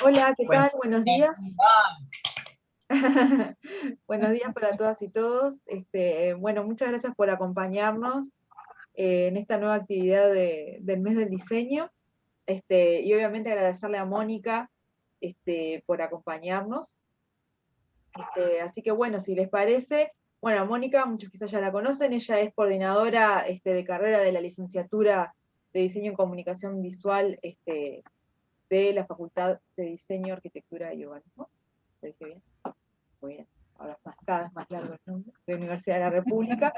Hola, ¿qué Buenas tal? Buenos tardes, días. ¿cómo va? Buenos días para todas y todos. Bueno, muchas gracias por acompañarnos en esta nueva actividad del mes del diseño. Y obviamente agradecerle a Mónica por acompañarnos. Así que bueno, si les parece, bueno, Mónica, muchos quizás ya la conocen, ella es coordinadora de carrera de la licenciatura de Diseño en Comunicación Visual de la Facultad de Diseño, Arquitectura y Urbanismo. ¿Lo dije bien? Muy bien, ahora es cada vez más largo el nombre, de Universidad de la República.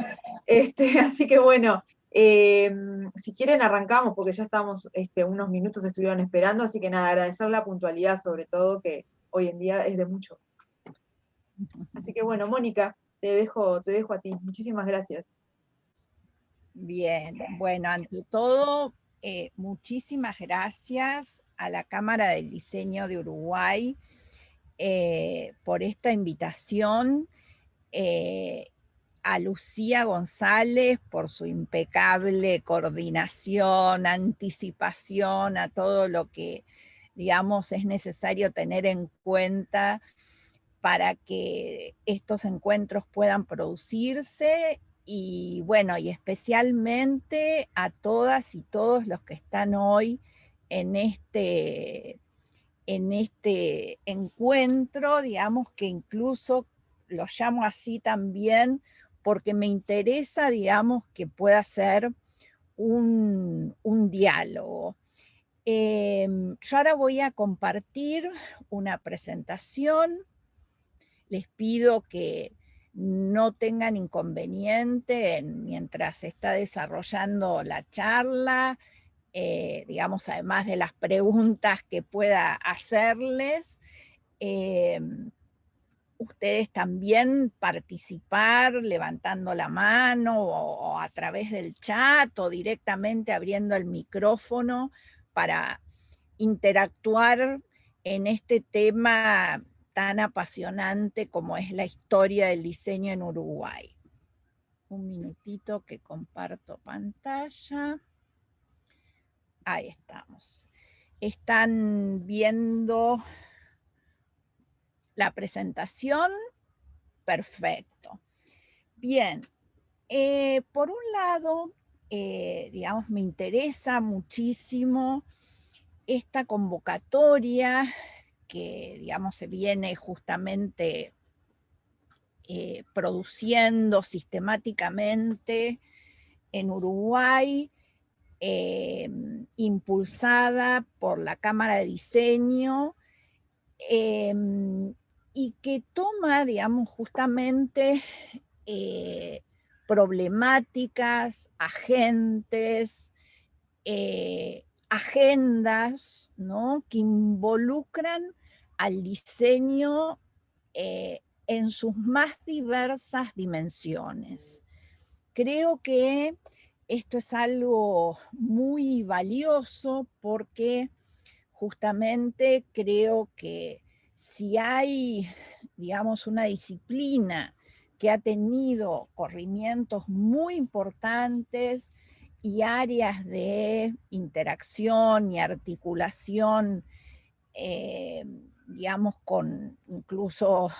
Así que bueno, si quieren arrancamos, porque ya estamos, unos minutos estuvieron esperando, así que nada, agradecer la puntualidad sobre todo, que hoy en día es de mucho. Así que bueno, Mónica, te dejo a ti. Muchísimas gracias. Bien, bueno, ante todo, muchísimas gracias a la Cámara del Diseño de Uruguay por esta invitación, a Lucía González por su impecable coordinación, anticipación a todo lo que, digamos, es necesario tener en cuenta para que estos encuentros puedan producirse y bueno, y especialmente a todas y todos los que están hoy en este encuentro, digamos que incluso lo llamo así también porque me interesa, digamos, que pueda ser un diálogo. Yo ahora voy a compartir una presentación. Les pido que no tengan inconveniente mientras se está desarrollando la charla, digamos, además de las preguntas que pueda hacerles, eh, ustedes también participar levantando la mano o a través del chat o directamente abriendo el micrófono para interactuar en este tema tan apasionante como es la historia del diseño en Uruguay. Un minutito que comparto pantalla. Ahí estamos. ¿Están viendo la presentación? Perfecto. Bien. Por un lado, digamos, me interesa muchísimo esta convocatoria que, digamos, se viene justamente produciendo sistemáticamente en Uruguay, impulsada por la Cámara de Diseño, eh, y que toma, digamos, justamente problemáticas, agentes, agendas, ¿no? Que involucran al diseño en sus más diversas dimensiones. Creo que esto es algo muy valioso porque justamente creo que si hay, digamos, una disciplina que ha tenido corrimientos muy importantes y áreas de interacción y articulación, digamos, con incluso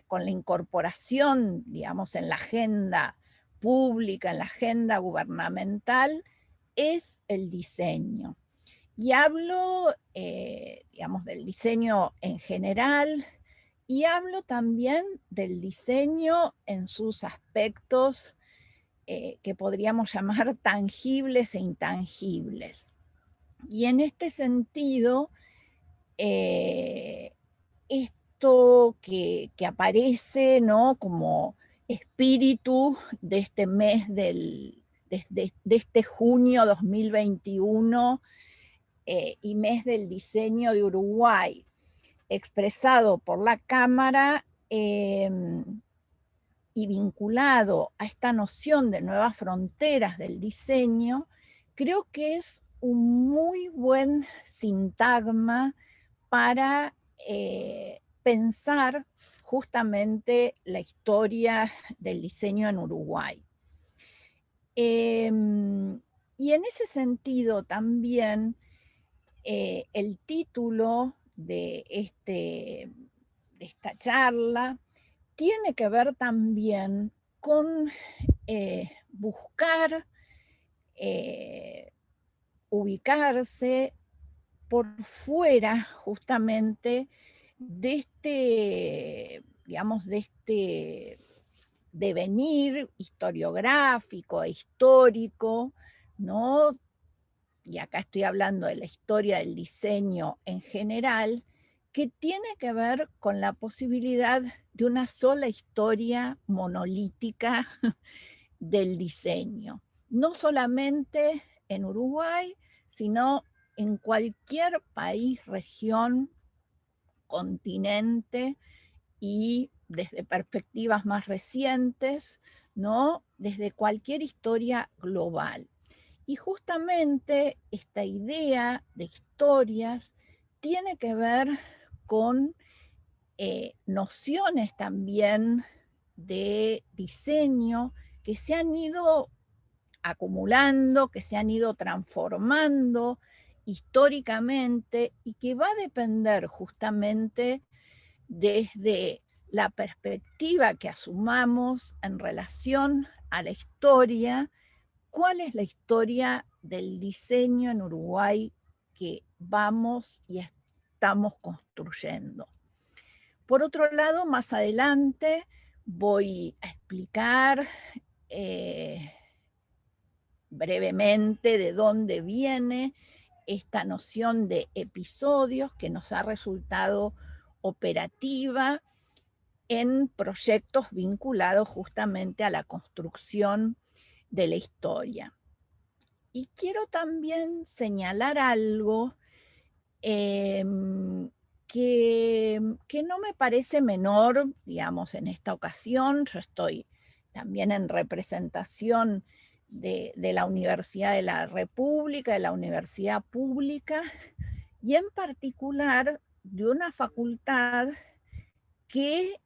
con la incorporación, digamos, en la agenda pública, en la agenda gubernamental, es el diseño. Y hablo, digamos, del diseño en general y hablo también del diseño en sus aspectos que podríamos llamar tangibles e intangibles. Y en este sentido, esto que aparece, ¿no?, como espíritu de este mes de este junio 2021 y mes del diseño de Uruguay, expresado por la Cámara y vinculado a esta noción de nuevas fronteras del diseño, creo que es un muy buen sintagma para pensar justamente la historia del diseño en Uruguay. Y en ese sentido también el título de esta charla tiene que ver también con buscar ubicarse por fuera justamente de digamos, de este devenir historiográfico e histórico, ¿no? Y acá estoy hablando de la historia del diseño en general, que tiene que ver con la posibilidad de una sola historia monolítica del diseño, no solamente en Uruguay, sino en cualquier país, región, continente y desde perspectivas más recientes, ¿no? Desde cualquier historia global. Y justamente esta idea de historias tiene que ver con nociones también de diseño que se han ido acumulando, que se han ido transformando históricamente y que va a depender justamente desde la perspectiva que asumamos en relación a la historia. ¿Cuál es la historia del diseño en Uruguay que vamos y estamos construyendo? Por otro lado, más adelante voy a explicar brevemente de dónde viene esta noción de episodios que nos ha resultado operativa en proyectos vinculados justamente a la construcción de la historia. Y quiero también señalar algo que no me parece menor, digamos, en esta ocasión. Yo estoy también en representación de la Universidad de la República, de la Universidad Pública, y en particular de una facultad que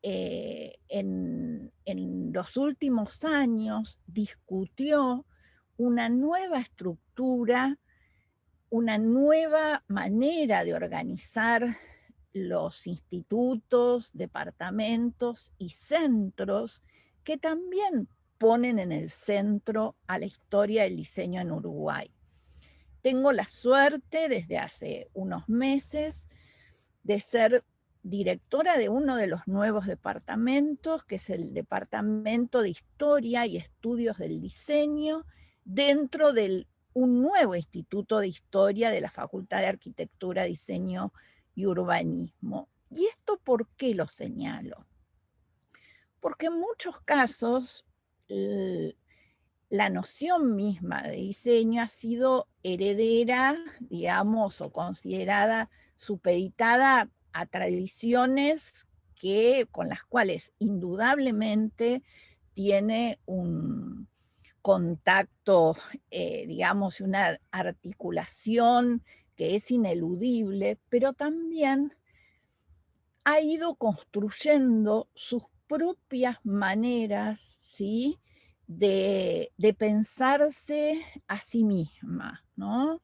en los últimos años discutió una nueva estructura, una nueva manera de organizar los institutos, departamentos y centros que también ponen en el centro a la historia del diseño en Uruguay. Tengo la suerte desde hace unos meses de ser directora de uno de los nuevos departamentos, que es el Departamento de Historia y Estudios del Diseño, dentro de un nuevo Instituto de Historia de la Facultad de Arquitectura, Diseño y Urbanismo. ¿Y esto por qué lo señalo? Porque en muchos casos la noción misma de diseño ha sido heredera, digamos, o considerada supeditada a tradiciones con las cuales indudablemente tiene un contacto, digamos, una articulación que es ineludible, pero también ha ido construyendo sus propias maneras, ¿sí?, de pensarse a sí misma, ¿no?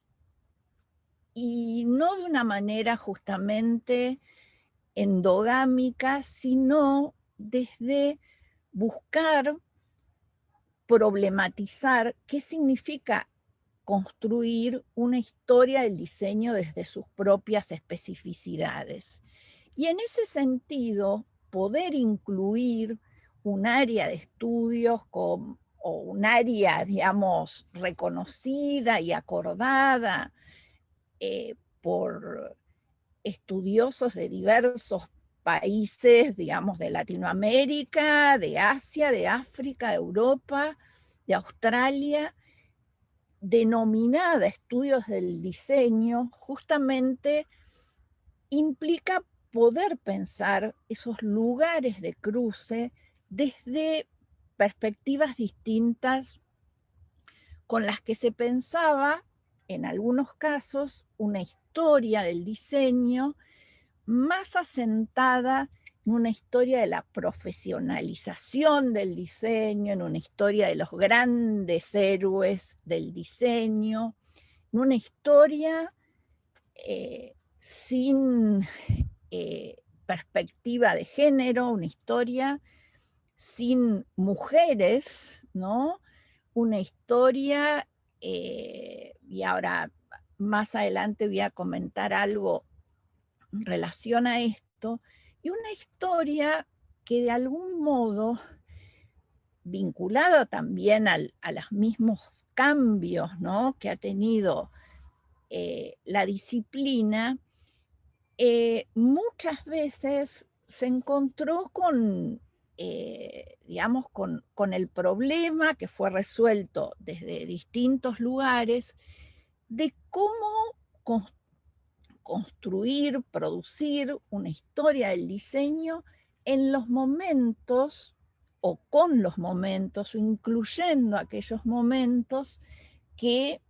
Y no de una manera justamente endogámica, sino desde buscar problematizar qué significa construir una historia del diseño desde sus propias especificidades. Y en ese sentido, poder incluir un área de estudios o un área, digamos, reconocida y acordada por estudiosos de diversos países, digamos, de Latinoamérica, de Asia, de África, de Europa, de Australia, denominada estudios del diseño, justamente implica poder pensar esos lugares de cruce desde perspectivas distintas con las que se pensaba, en algunos casos, una historia del diseño más asentada en una historia de la profesionalización del diseño, en una historia de los grandes héroes del diseño, en una historia sin perspectiva de género, una historia sin mujeres, ¿no? Una historia, y ahora más adelante voy a comentar algo en relación a esto, y una historia que de algún modo, vinculada también a los mismos cambios, ¿no?, que ha tenido la disciplina, muchas veces se encontró con, digamos, con el problema que fue resuelto desde distintos lugares de cómo construir, producir una historia del diseño en los momentos o con los momentos o incluyendo aquellos momentos que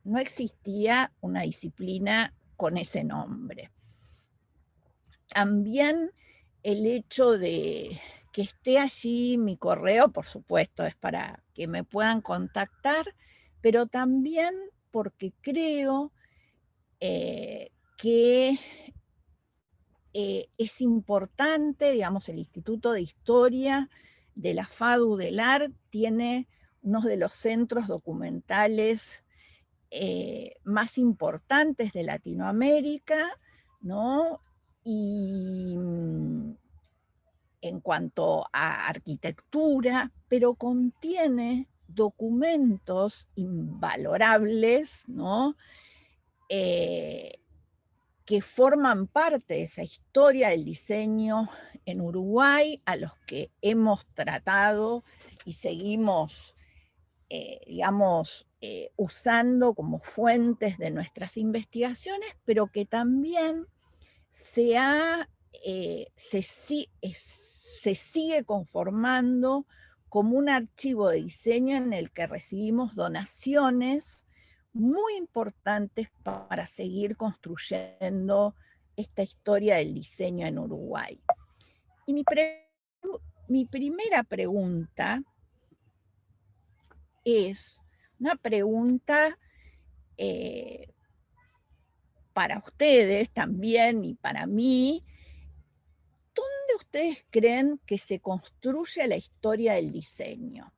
no existía una disciplina con ese nombre. También el hecho de que esté allí mi correo, por supuesto, es para que me puedan contactar, pero también porque creo que es importante, digamos, el Instituto de Historia de la FADU del AR tiene uno de los centros documentales más importantes de Latinoamérica, ¿no? Y en cuanto a arquitectura, pero contiene documentos invalorables, ¿no?, que forman parte de esa historia del diseño en Uruguay, a los que hemos tratado y seguimos, digamos, usando como fuentes de nuestras investigaciones, pero que también se sigue conformando como un archivo de diseño en el que recibimos donaciones muy importantes para seguir construyendo esta historia del diseño en Uruguay. Y mi primera pregunta es una pregunta para ustedes también y para mí. ¿Dónde ustedes creen que se construye la historia del diseño?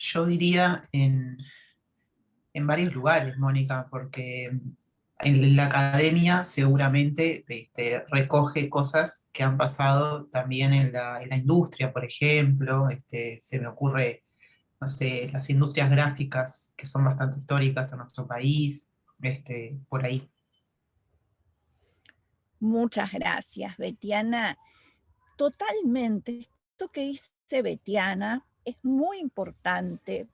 Yo diría en varios lugares, Mónica, porque en la academia seguramente recoge cosas que han pasado también en la industria, por ejemplo. Se me ocurre, no sé, las industrias gráficas que son bastante históricas en nuestro país, por ahí. Muchas gracias, Betiana. Totalmente. Esto que dice Betiana es muy importante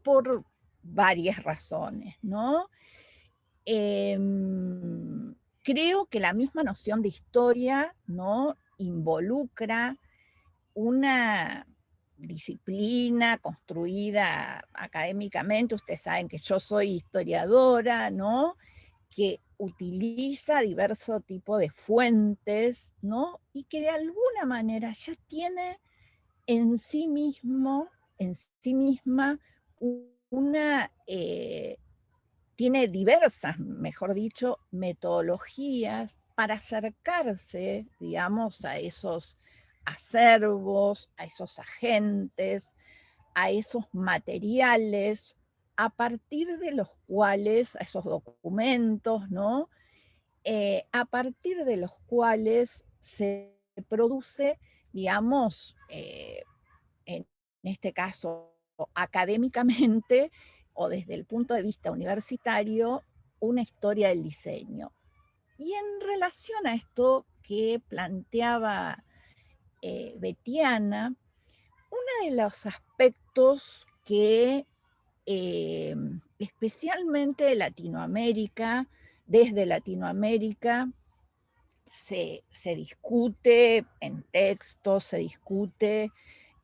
por varias razones, ¿no? Creo que la misma noción de historia, ¿no?, involucra una disciplina construida académicamente. Ustedes saben que yo soy historiadora, ¿no?, que utiliza diversos tipos de fuentes, ¿no?, y que de alguna manera ya tiene en sí misma una, tiene diversas, mejor dicho, metodologías para acercarse, digamos, a esos acervos, a esos agentes, a esos materiales, a partir de los cuales, a esos documentos, ¿no?, a partir de los cuales se produce, digamos, en este caso académicamente o desde el punto de vista universitario, una historia del diseño. Y en relación a esto que planteaba Betiana, uno de los aspectos que especialmente de Latinoamérica, desde Latinoamérica, se discute en textos, se discute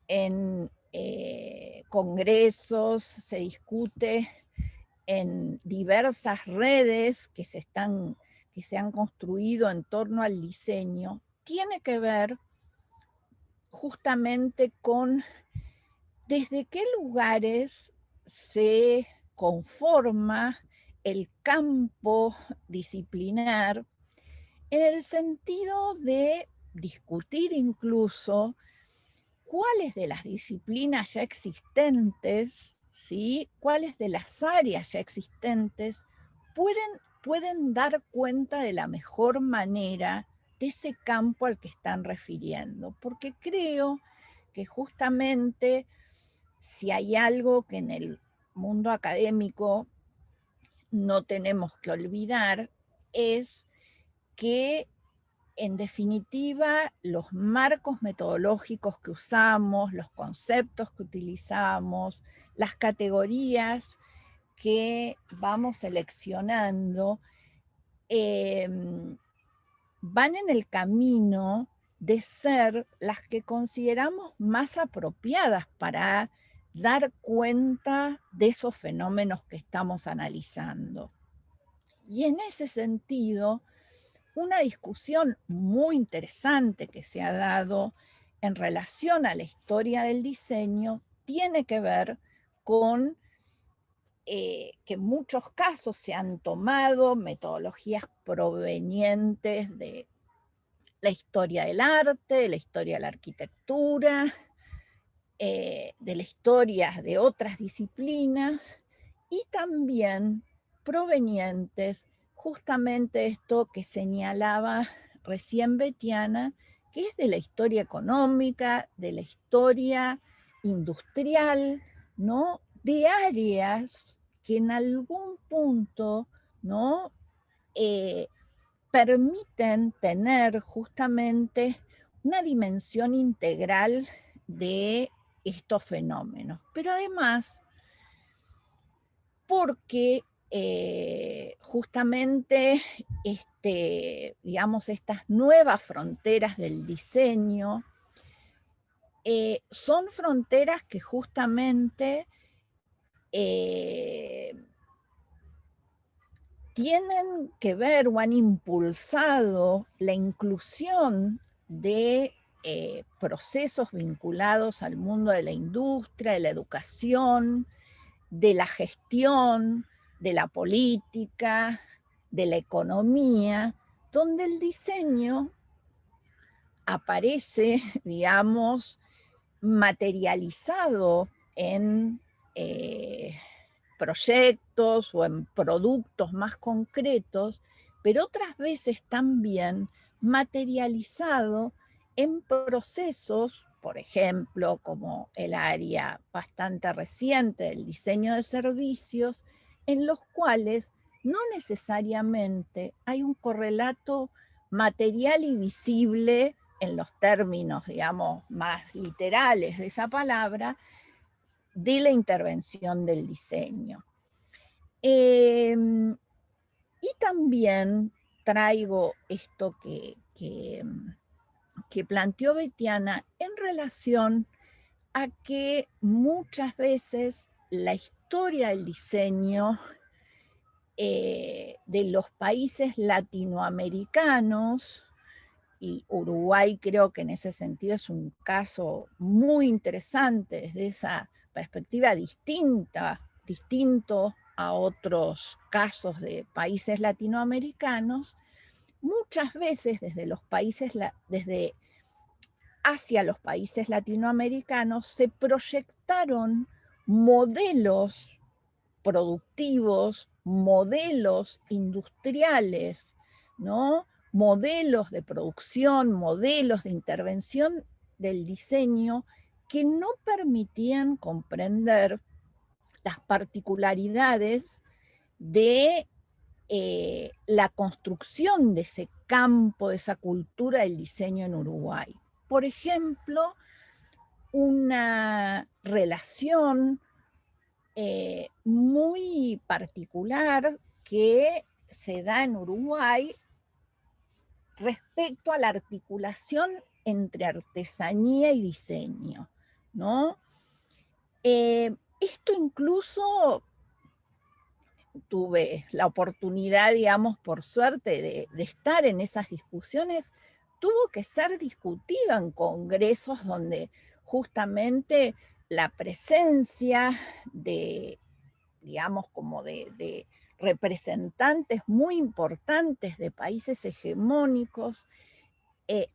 en congresos, se discute en diversas redes que se han construido en torno al diseño, tiene que ver justamente con desde qué lugares se conforma el campo disciplinar, en el sentido de discutir incluso cuáles de las disciplinas ya existentes, ¿sí?, cuáles de las áreas ya existentes pueden dar cuenta de la mejor manera de ese campo al que están refiriendo. Porque creo que justamente si hay algo que en el mundo académico no tenemos que olvidar, es que en definitiva los marcos metodológicos que usamos, los conceptos que utilizamos, las categorías que vamos seleccionando, van en el camino de ser las que consideramos más apropiadas para dar cuenta de esos fenómenos que estamos analizando. Y en ese sentido, una discusión muy interesante que se ha dado en relación a la historia del diseño tiene que ver con que en muchos casos se han tomado metodologías provenientes de la historia del arte, de la historia de la arquitectura, de la historia de otras disciplinas, y también provenientes justamente de esto que señalaba recién Betiana, que es de la historia económica, de la historia industrial, ¿no?, de áreas que en algún punto, ¿no?, permiten tener justamente una dimensión integral de estos fenómenos. Pero además, porque justamente digamos, estas nuevas fronteras del diseño son fronteras que justamente tienen que ver o han impulsado la inclusión de procesos vinculados al mundo de la industria, de la educación, de la gestión, de la política, de la economía, donde el diseño aparece, digamos, materializado en proyectos o en productos más concretos, pero otras veces también materializado en procesos, por ejemplo, como el área bastante reciente del diseño de servicios, en los cuales no necesariamente hay un correlato material y visible en los términos, digamos, más literales de esa palabra, de la intervención del diseño. Y también traigo esto que planteó Betiana en relación a que muchas veces la historia del diseño de los países latinoamericanos, y Uruguay creo que en ese sentido es un caso muy interesante desde esa perspectiva distinto a otros casos de países latinoamericanos, muchas veces desde hacia los países latinoamericanos se proyectaron modelos productivos, modelos industriales, ¿no?, modelos de producción, modelos de intervención del diseño que no permitían comprender las particularidades de la construcción de ese campo, de esa cultura del diseño en Uruguay. Por ejemplo, una relación muy particular que se da en Uruguay respecto a la articulación entre artesanía y diseño, ¿no? Esto incluso tuve la oportunidad, digamos, por suerte, de estar en esas discusiones. tuvo que ser discutido en congresos donde justamente la presencia de, digamos, como de representantes muy importantes de países hegemónicos,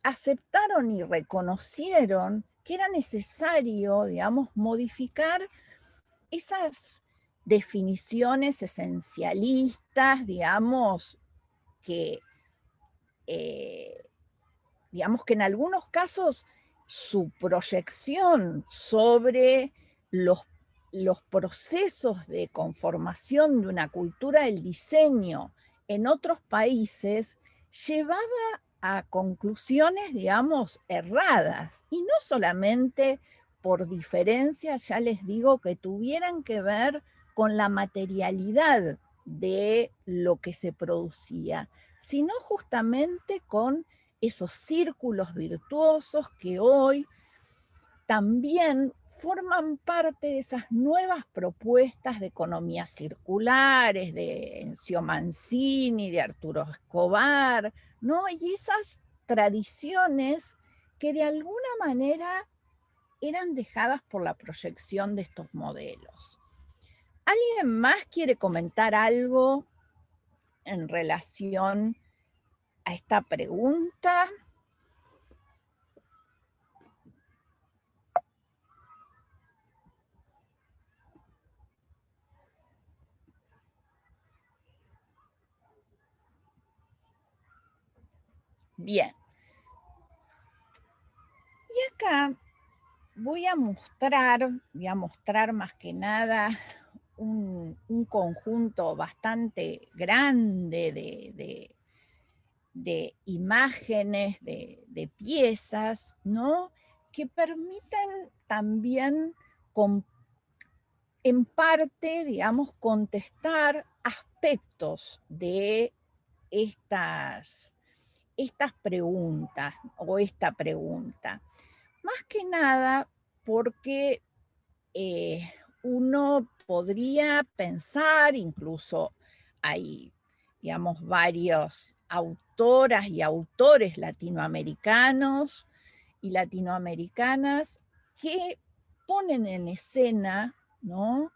aceptaron y reconocieron que era necesario, digamos, modificar esas definiciones esencialistas, digamos, que, digamos que en algunos casos su proyección sobre los procesos de conformación de una cultura del diseño en otros países llevaba a conclusiones, digamos, erradas, y no solamente por diferencias, ya les digo, que tuvieran que ver con la materialidad de lo que se producía, sino justamente con esos círculos virtuosos que hoy también forman parte de esas nuevas propuestas de economías circulares, de Encio Mancini, de Arturo Escobar, ¿no? Y esas tradiciones que de alguna manera eran dejadas por la proyección de estos modelos. ¿Alguien más quiere comentar algo en relación a esta pregunta? Bien. Y acá voy a mostrar más que nada un conjunto bastante grande de imágenes, de piezas, ¿no? Que permiten también, en parte, digamos, contestar aspectos de estas preguntas o esta pregunta. Más que nada porque uno podría pensar, incluso hay, digamos, varios autoras y autores latinoamericanos y latinoamericanas que ponen en escena, ¿no?,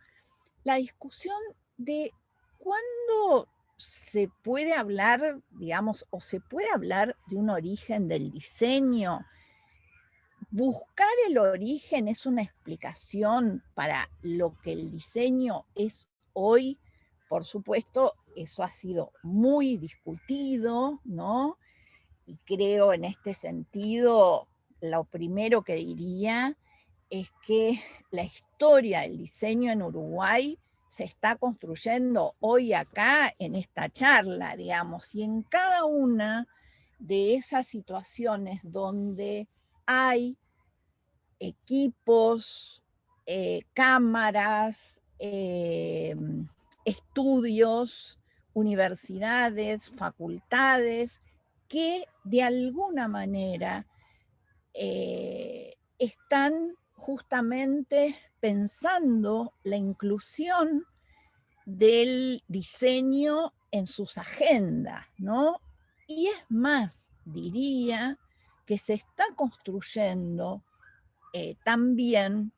la discusión de cuándo se puede hablar, digamos, o se puede hablar de un origen del diseño. Buscar el origen es una explicación para lo que el diseño es hoy. Por supuesto, eso ha sido muy discutido, ¿no? Y creo en este sentido, lo primero que diría es que la historia del diseño en Uruguay se está construyendo hoy acá en esta charla, digamos, y en cada una de esas situaciones donde hay equipos, cámaras, estudios, universidades, facultades, que de alguna manera están justamente pensando la inclusión del diseño en sus agendas, ¿no? Y es más, diría que se está construyendo también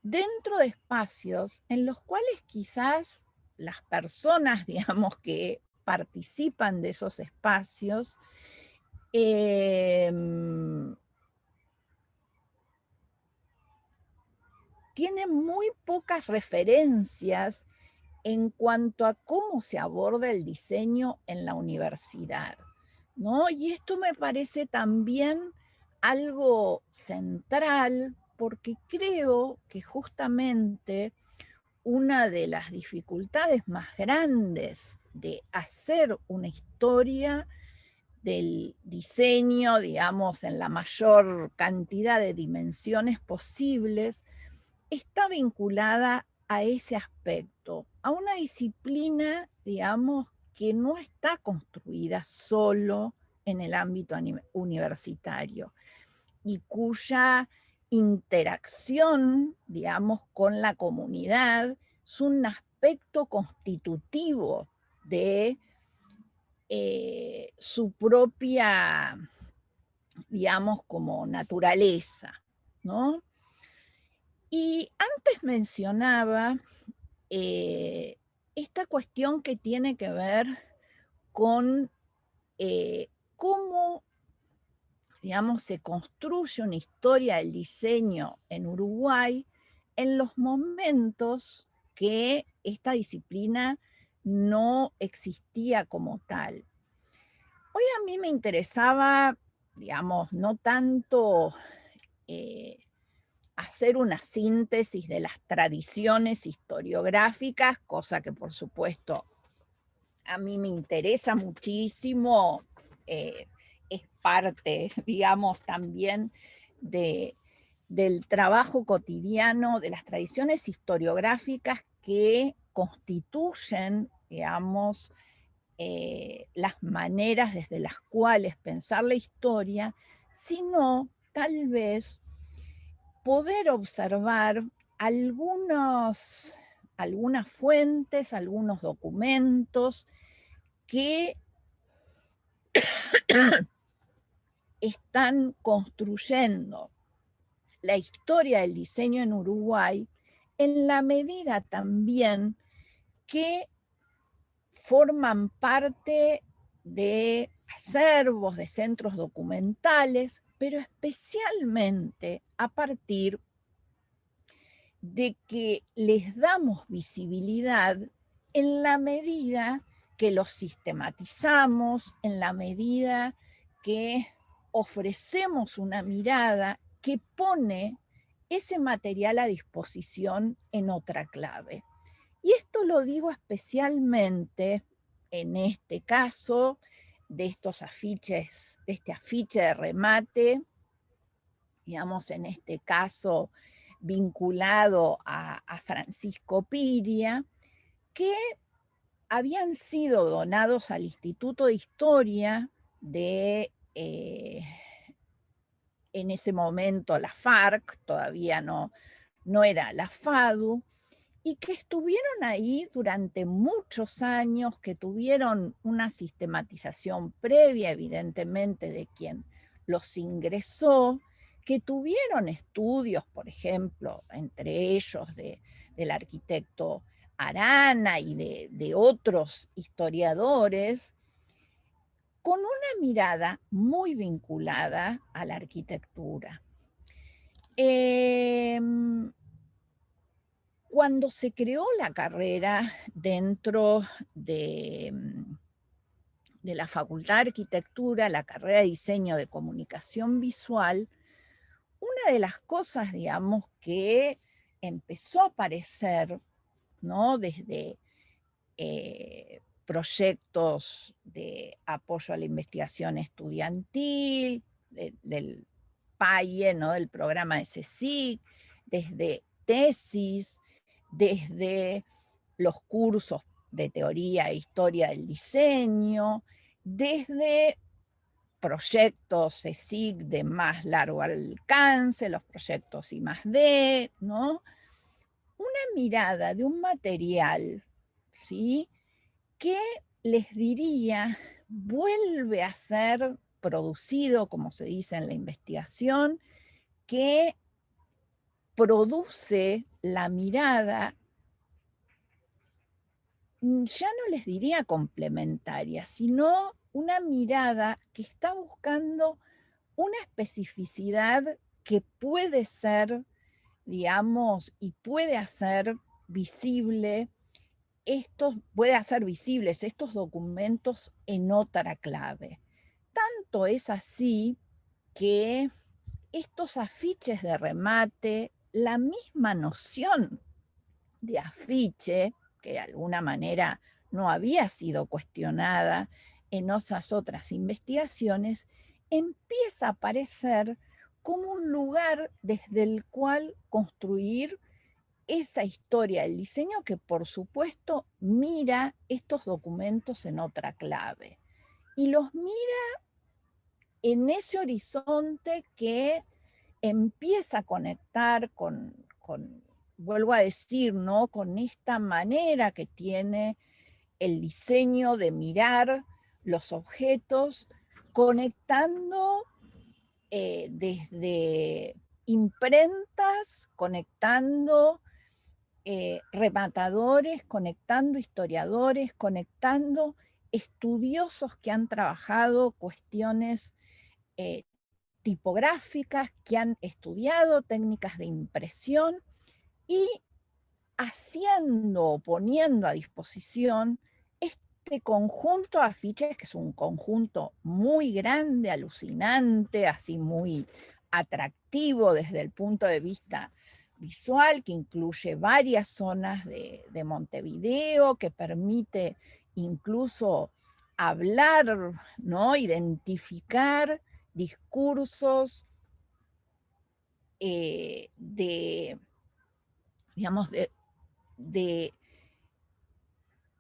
dentro de espacios en los cuales quizás las personas, digamos, que participan de esos espacios, tienen muy pocas referencias en cuanto a cómo se aborda el diseño en la universidad, ¿no? Y esto me parece también algo central, porque creo que justamente una de las dificultades más grandes de hacer una historia del diseño, digamos, en la mayor cantidad de dimensiones posibles, está vinculada a ese aspecto, a una disciplina, digamos, que no está construida solo en el ámbito universitario y cuya interacción, digamos, con la comunidad es un aspecto constitutivo de su propia, digamos, como naturaleza, ¿no? Y antes mencionaba esta cuestión que tiene que ver con cómo, digamos, se construye una historia del diseño en Uruguay en los momentos que esta disciplina no existía como tal. Hoy a mí me interesaba, digamos, no tanto hacer una síntesis de las tradiciones historiográficas, cosa que por supuesto a mí me interesa muchísimo, es parte, digamos, también del trabajo cotidiano, de las tradiciones historiográficas que constituyen, digamos, las maneras desde las cuales pensar la historia, sino tal vez poder observar algunas fuentes, algunos documentos que están construyendo la historia del diseño en Uruguay en la medida también que forman parte de acervos, de centros documentales, pero especialmente a partir de que les damos visibilidad en la medida que los sistematizamos, en la medida que ofrecemos una mirada que pone ese material a disposición en otra clave. Y esto lo digo especialmente en este caso de estos afiches, de este afiche de remate, digamos en este caso vinculado a Francisco Piria, que habían sido donados al Instituto de Historia de, en ese momento, la FARC, todavía no era la FADU, y que estuvieron ahí durante muchos años, que tuvieron una sistematización previa, evidentemente, de quien los ingresó, que tuvieron estudios, por ejemplo, entre ellos del arquitecto Arana y de otros historiadores, con una mirada muy vinculada a la arquitectura. Cuando se creó la carrera dentro de la Facultad de Arquitectura, la carrera de Diseño de Comunicación Visual, una de las cosas, digamos, que empezó a aparecer, ¿no? Desde proyectos de apoyo a la investigación estudiantil, del PAIE, ¿no? Del programa de CSIC, desde tesis, desde los cursos de teoría e historia del diseño, desde proyectos CSIC de más largo alcance, los proyectos I+D, ¿no? Una mirada de un material, ¿sí?, que les diría, vuelve a ser producido, como se dice en la investigación, que produce la mirada, ya no les diría complementaria, sino una mirada que está buscando una especificidad que puede ser, digamos, y puede hacer visibles estos documentos en otra clave. Tanto es así que estos afiches de remate, la misma noción de afiche, que de alguna manera no había sido cuestionada en esas otras investigaciones, empieza a aparecer como un lugar desde el cual construir esa historia del diseño que, por supuesto, mira estos documentos en otra clave. Y los mira en ese horizonte que empieza a conectar con vuelvo a decir, ¿no?, con esta manera que tiene el diseño de mirar los objetos, conectando desde imprentas, conectando rematadores, conectando historiadores, conectando estudiosos que han trabajado cuestiones tipográficas, que han estudiado técnicas de impresión y haciendo, poniendo a disposición este conjunto de afiches, que es un conjunto muy grande, alucinante, así muy atractivo desde el punto de vista visual, que incluye varias zonas de Montevideo, que permite incluso hablar, ¿no? Identificar discursos digamos, de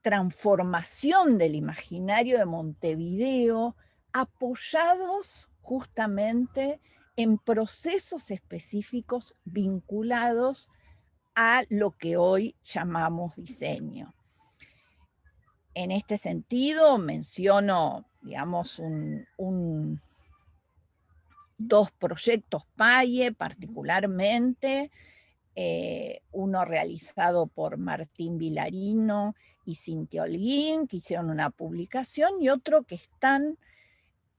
transformación del imaginario de Montevideo, apoyados justamente en procesos específicos vinculados a lo que hoy llamamos diseño. En este sentido, menciono, digamos, dos proyectos PAIE particularmente, uno realizado por Martín Vilarino y Cintia Holguín, que hicieron una publicación, y otro que están,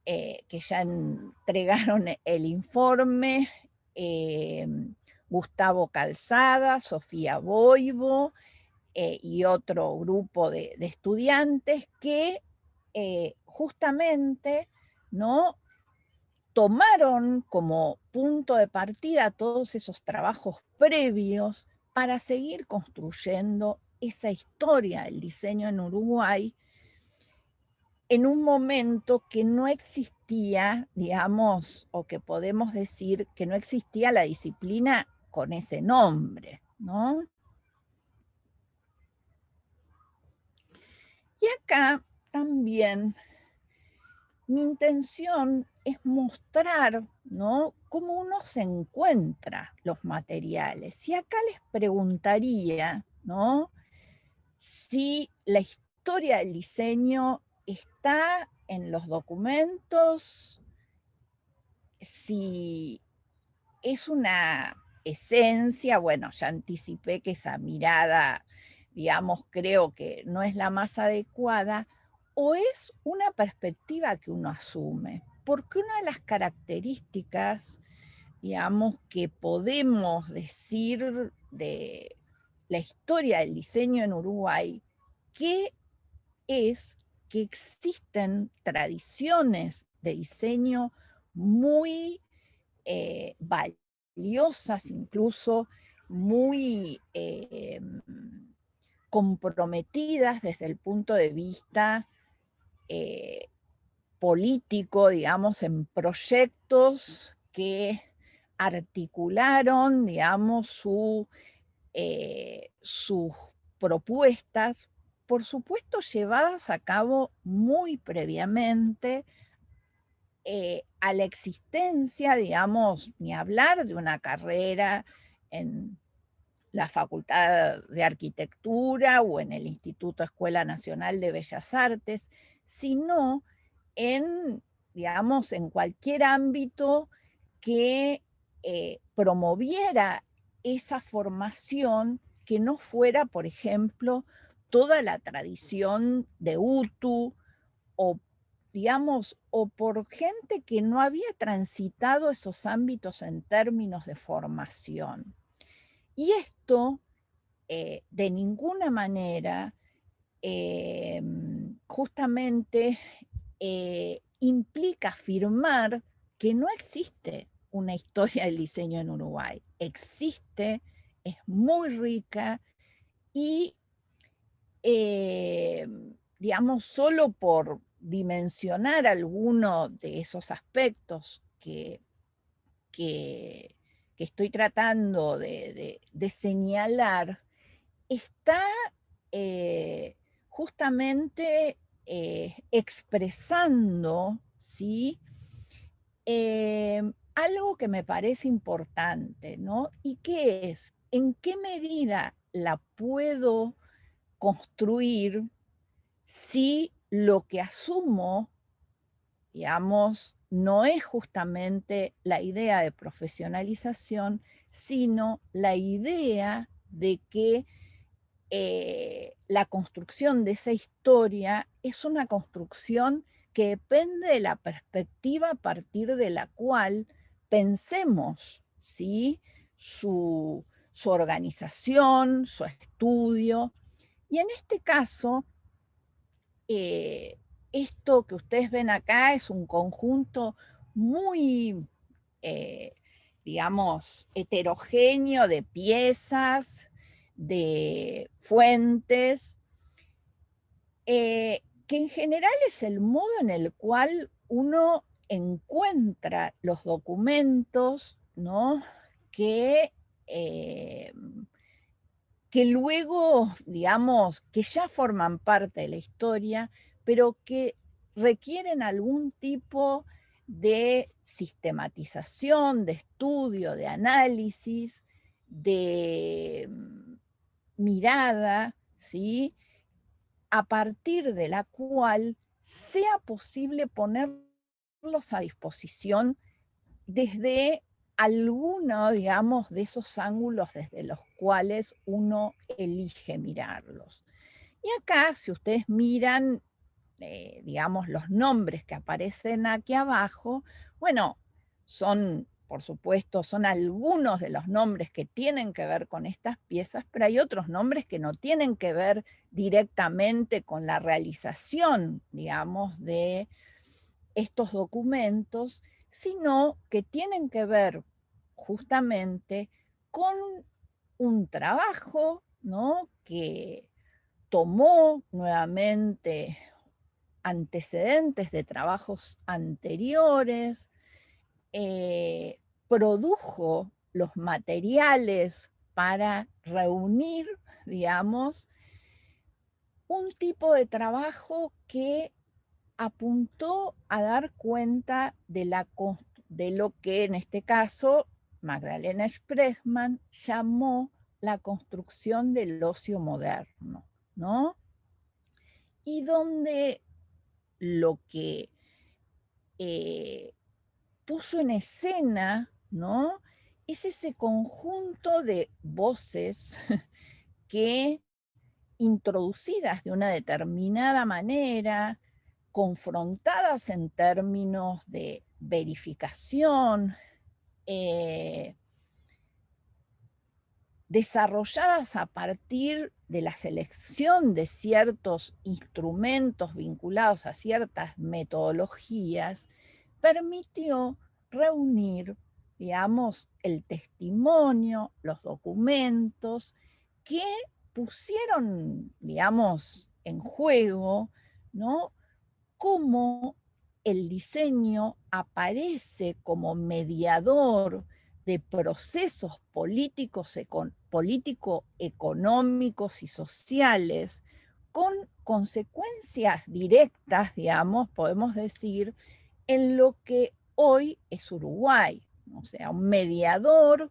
que ya entregaron el informe, Gustavo Calzada, Sofía Boivo, y otro grupo de estudiantes que justamente, ¿no?, tomaron como punto de partida todos esos trabajos previos para seguir construyendo esa historia del diseño en Uruguay en un momento que no existía, digamos, o que podemos decir que no existía la disciplina con ese nombre, ¿no? Y acá también mi intención es mostrar, ¿no?, cómo uno se encuentra los materiales. Y acá les preguntaría, ¿no?, si la historia del diseño está en los documentos, si es una esencia. Bueno, ya anticipé que esa mirada, digamos, creo que no es la más adecuada, o es una perspectiva que uno asume. Porque una de las características, digamos, que podemos decir de la historia del diseño en Uruguay, que es que existen tradiciones de diseño muy valiosas, incluso muy comprometidas desde el punto de vista político, digamos, en proyectos que articularon, digamos, sus propuestas, por supuesto llevadas a cabo muy previamente a la existencia, digamos, ni hablar de una carrera en la Facultad de Arquitectura o en el Instituto Escuela Nacional de Bellas Artes, sino en, digamos, en cualquier ámbito que promoviera esa formación, que no fuera, por ejemplo, toda la tradición de UTU, o digamos, o por gente que no había transitado esos ámbitos en términos de formación. Y esto, de ninguna manera, justamente implica afirmar que no existe una historia del diseño en Uruguay. Existe, es muy rica y, digamos, solo por dimensionar alguno de esos aspectos que estoy tratando de señalar, está justamente expresando, ¿sí?, algo que me parece importante, ¿no? ¿Y qué es? ¿En qué medida la puedo construir si lo que asumo, digamos, no es justamente la idea de profesionalización, sino la idea de que la construcción de esa historia es una construcción que depende de la perspectiva a partir de la cual pensemos, ¿sí?, su organización, su estudio. Y en este caso, esto que ustedes ven acá es un conjunto muy, digamos, heterogéneo de piezas, de fuentes, que en general es el modo en el cual uno encuentra los documentos, ¿no?, que, eh, que luego, digamos, que ya forman parte de la historia, pero que requieren algún tipo de sistematización, de estudio, de análisis, de mirada, ¿sí?, a partir de la cual sea posible ponerlos a disposición desde alguno, digamos, de esos ángulos desde los cuales uno elige mirarlos. Y acá, si ustedes miran, digamos, los nombres que aparecen aquí abajo, bueno, son, por supuesto, son algunos de los nombres que tienen que ver con estas piezas, pero hay otros nombres que no tienen que ver directamente con la realización, digamos, de estos documentos, sino que tienen que ver justamente con un trabajo, ¿no?, que tomó nuevamente antecedentes de trabajos anteriores, produjo los materiales para reunir, digamos, un tipo de trabajo que apuntó a dar cuenta de lo que en este caso Magdalena Sprechmann llamó la construcción del ocio moderno, ¿no? Y donde lo que puso en escena, ¿no?, es ese conjunto de voces que, introducidas de una determinada manera, confrontadas en términos de verificación, desarrolladas a partir de la selección de ciertos instrumentos vinculados a ciertas metodologías, permitió reunir, digamos, el testimonio, los documentos que pusieron, digamos, en juego, ¿no?, cómo el diseño aparece como mediador de procesos político-económicos y sociales, con consecuencias directas, digamos, podemos decir, en lo que hoy es Uruguay. O sea, un mediador,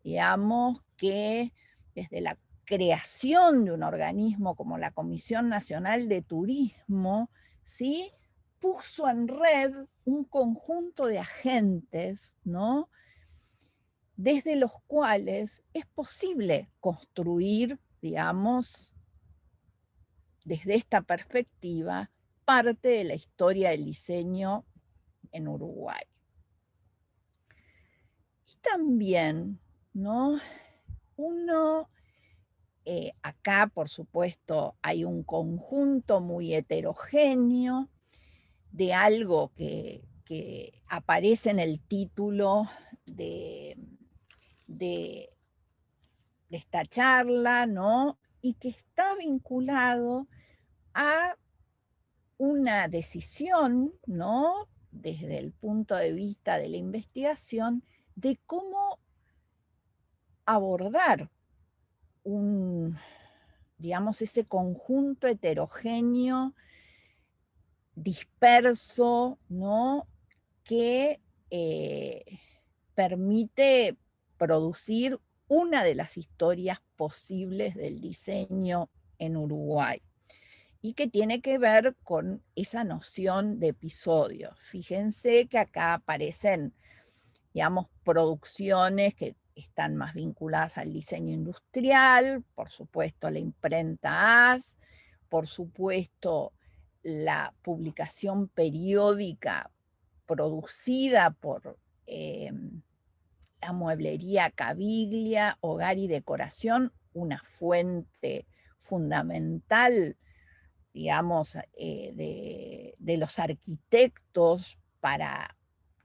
digamos, que desde la creación de un organismo como la Comisión Nacional de Turismo, ¿sí?, puso en red un conjunto de agentes, ¿no?, desde los cuales es posible construir, digamos, desde esta perspectiva, parte de la historia del diseño en Uruguay. Y también, ¿no?, uno, acá por supuesto hay un conjunto muy heterogéneo de algo que aparece en el título de esta charla, ¿no?, y que está vinculado a una decisión, ¿no?, desde el punto de vista de la investigación, de cómo abordar digamos, ese conjunto heterogéneo, disperso, ¿no?, que permite producir una de las historias posibles del diseño en Uruguay. y que tiene que ver con esa noción de episodio. Fíjense que acá aparecen, digamos, producciones que están más vinculadas al diseño industrial, por supuesto la imprenta AS, por supuesto la publicación periódica producida por la mueblería Caviglia, Hogar y Decoración, una fuente fundamental, digamos, de los arquitectos para,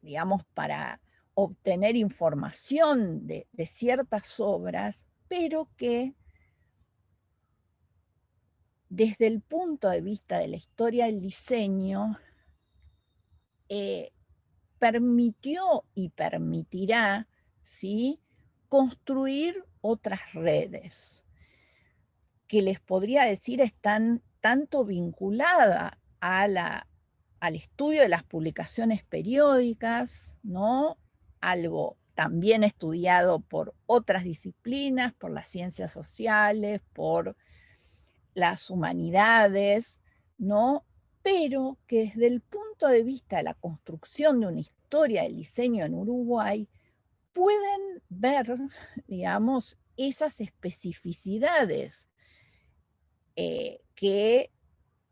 digamos, para obtener información de ciertas obras, pero que desde el punto de vista de la historia del diseño, permitió y permitirá, ¿sí?, construir otras redes que les podría decir están tanto vinculadas al estudio de las publicaciones periódicas, ¿no?, algo también estudiado por otras disciplinas, por las ciencias sociales, por las humanidades, ¿no?, pero que desde el punto de vista de la construcción de una historia del diseño en Uruguay, pueden ver, digamos, esas especificidades que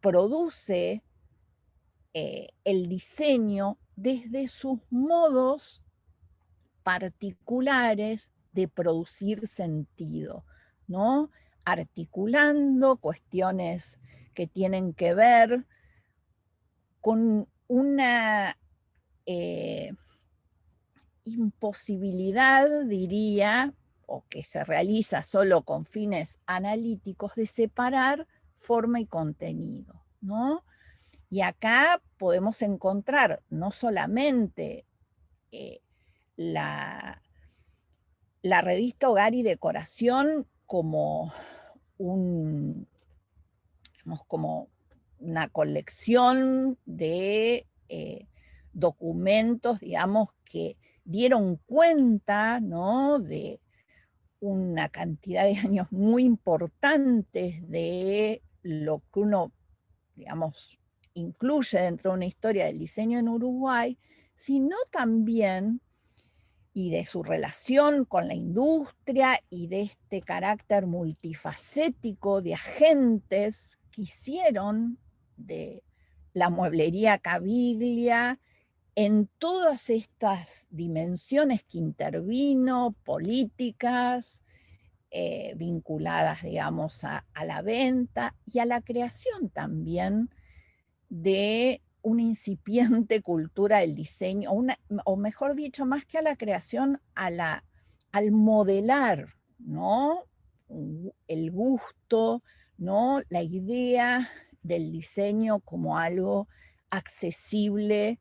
produce el diseño desde sus modos particulares de producir sentido, ¿no?, articulando cuestiones que tienen que ver con una imposibilidad, diría, o que se realiza solo con fines analíticos, de separar forma y contenido, ¿no? Y acá podemos encontrar no solamente la revista Hogar y Decoración como como una colección de documentos, digamos, que dieron cuenta, ¿no?, de una cantidad de años muy importantes de lo que uno, digamos, incluye dentro de una historia del diseño en Uruguay, sino también, y de su relación con la industria y de este carácter multifacético de agentes que hicieron de la mueblería Caviglia en todas estas dimensiones que intervino, políticas, vinculadas, digamos, a la venta y a la creación también de una incipiente cultura del diseño, o mejor dicho, más que a la creación, al modelar, ¿no?, el gusto, ¿no?, la idea del diseño como algo accesible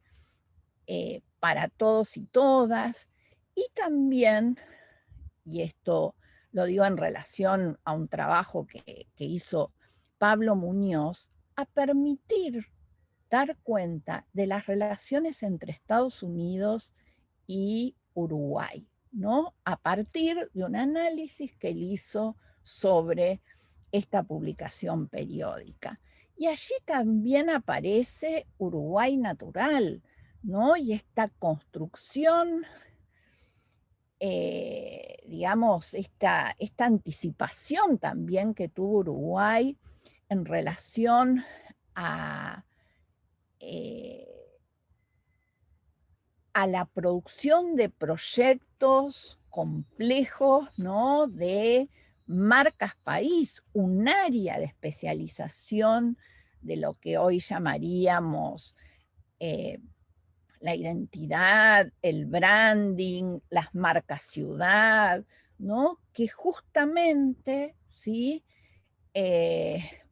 para todos y todas, y también, y esto lo digo en relación a un trabajo que hizo Pablo Muñoz, a permitir dar cuenta de las relaciones entre Estados Unidos y Uruguay, ¿no?, a partir de un análisis que él hizo sobre esta publicación periódica. Y allí también aparece Uruguay Natural, ¿no?, y esta construcción, digamos, esta anticipación también que tuvo Uruguay en relación a la producción de proyectos complejos, ¿no?, de marcas país, un área de especialización de lo que hoy llamaríamos la identidad, el branding, las marcas ciudad, ¿no?, que justamente, ¿sí?,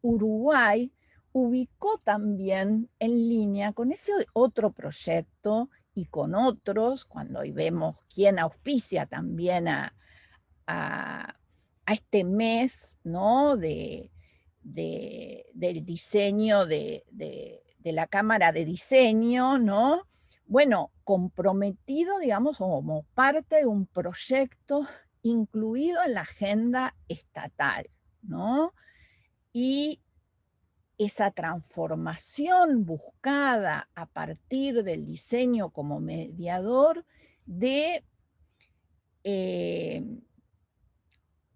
Uruguay ubicó también en línea con ese otro proyecto y con otros, cuando hoy vemos quién auspicia también a este mes, ¿no?, del diseño de la Cámara de Diseño, ¿no? Bueno, comprometido, digamos, como parte de un proyecto incluido en la agenda estatal, ¿no? Y esa transformación buscada a partir del diseño como mediador de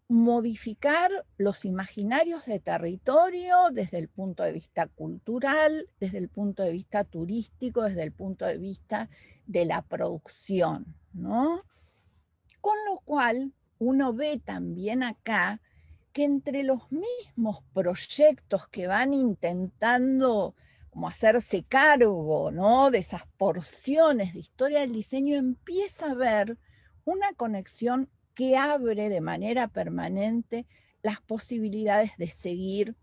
modificar los imaginarios de territorio desde el punto de vista cultural, desde el punto de vista turístico, desde el punto de vista de la producción, ¿no? Con lo cual, uno ve también acá que entre los mismos proyectos que van intentando como hacerse cargo, ¿no?, de esas porciones de historia del diseño, empieza a haber una conexión que abre de manera permanente las posibilidades de seguir